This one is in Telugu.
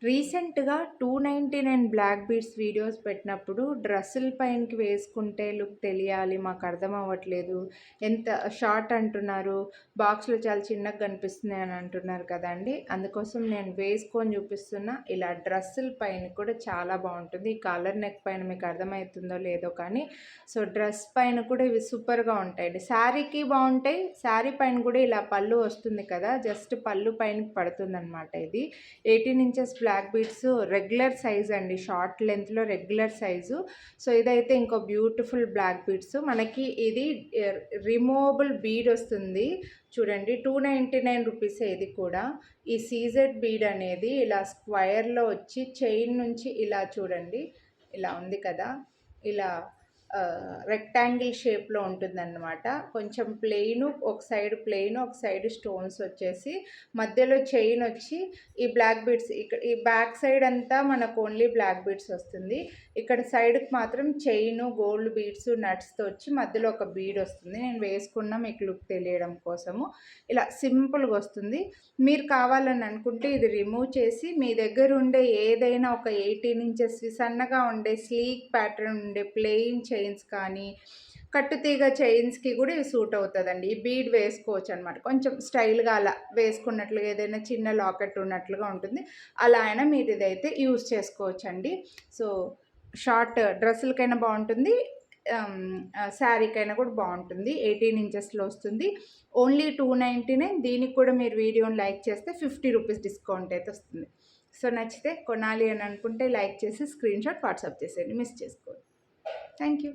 రీసెంట్‌గా 299 బ్లాక్ బీడ్స్ వీడియోస్ పెట్టినప్పుడు డ్రెస్సుల పైనకి వేసుకుంటే లుక్ తెలియాలి. మాకు అర్థం అవ్వట్లేదు. ఎంత షార్ట్ అంటున్నారు. బాక్స్‌లో చాలా చిన్నగా కనిపిస్తున్నాయి అని అంటున్నారు కదండీ! అందుకోసం నేను వేసుకొని చూపిస్తున్నా. ఇలా డ్రెస్సుల పైన కూడా చాలా బాగుంటుంది. ఈ కాలర్ నెక్ పైన మీకు అర్థమవుతుందో లేదో కానీ డ్రెస్ పైన కూడా ఇవి సూపర్‌గా ఉంటాయండి. శారీకి బాగుంటాయి. శారీ పైన కూడా ఇలా పళ్ళు వస్తుంది కదా! జస్ట్ పళ్ళు పైనకి పడుతుందనమాట ఇది. 18 inches black beads regular size అండి. షార్ట్ లెంత్లో రెగ్యులర్ సైజు. ఇదైతే ఇంకో బ్యూటిఫుల్ బ్లాక్ బీడ్స్. మనకి ఇది రిమూవబుల్ బీడ్ వస్తుంది చూడండి. 299 రూపీసే ఇది కూడా. ఈ సీజెడ్ బీడ్ అనేది ఇలా స్క్వైర్లో వచ్చి చైన్ నుంచి ఇలా చూడండి, ఇలా ఉంది కదా, ఇలా రెక్టాంగిల్ షేప్లో ఉంటుందన్నమాట. కొంచెం ప్లెయిన్, ఒక సైడ్ ప్లెయిన్, ఒక సైడ్ స్టోన్స్ వచ్చేసి మధ్యలో చైన్ వచ్చి ఈ బ్లాక్ బీడ్స్ ఇక్కడ ఈ బ్యాక్ సైడ్ అంతా మనకు ఓన్లీ బ్లాక్ బీడ్స్ వస్తుంది. ఇక్కడ సైడ్కి మాత్రం చైన్, గోల్డ్ బీడ్స్, నట్స్తో వచ్చి మధ్యలో ఒక బీడ్ వస్తుంది. నేను వేసుకున్నా మీకు లుక్ తెలియడం కోసము ఇలా సింపుల్గా వస్తుంది. మీరు కావాలని అనుకుంటే ఇది రిమూవ్ చేసి మీ దగ్గర ఉండే ఏదైనా ఒక 18 ఇంచెస్ సన్నగా ఉండే స్లీక్ ప్యాటర్న్ ఉండే ప్లెయిన్ చైన్స్ కానీ, కట్టుతీగ చైన్స్కి కూడా ఇవి సూట్ అవుతుందండి. ఈ బీడ్ వేసుకోవచ్చు అనమాట. కొంచెం స్టైల్గా అలా వేసుకున్నట్లుగా ఏదైనా చిన్న లాకెట్ ఉన్నట్లుగా ఉంటుంది. అలా అయినా మీరు ఇదైతే యూస్ చేసుకోవచ్చండి. షార్ట్ డ్రెస్సులకైనా బాగుంటుంది, శారీకైనా కూడా బాగుంటుంది. 18 ఇంచెస్లో వస్తుంది. ఓన్లీ 299. దీనికి కూడా మీరు వీడియోని లైక్ చేస్తే 50 రూపీస్ డిస్కౌంట్ అయితే వస్తుంది. నచ్చితే కొనాలి అని అనుకుంటే లైక్ చేసి స్క్రీన్ షాట్ వాట్సాప్ చేసేయండి. మిస్ చేసుకోండి. Thank you.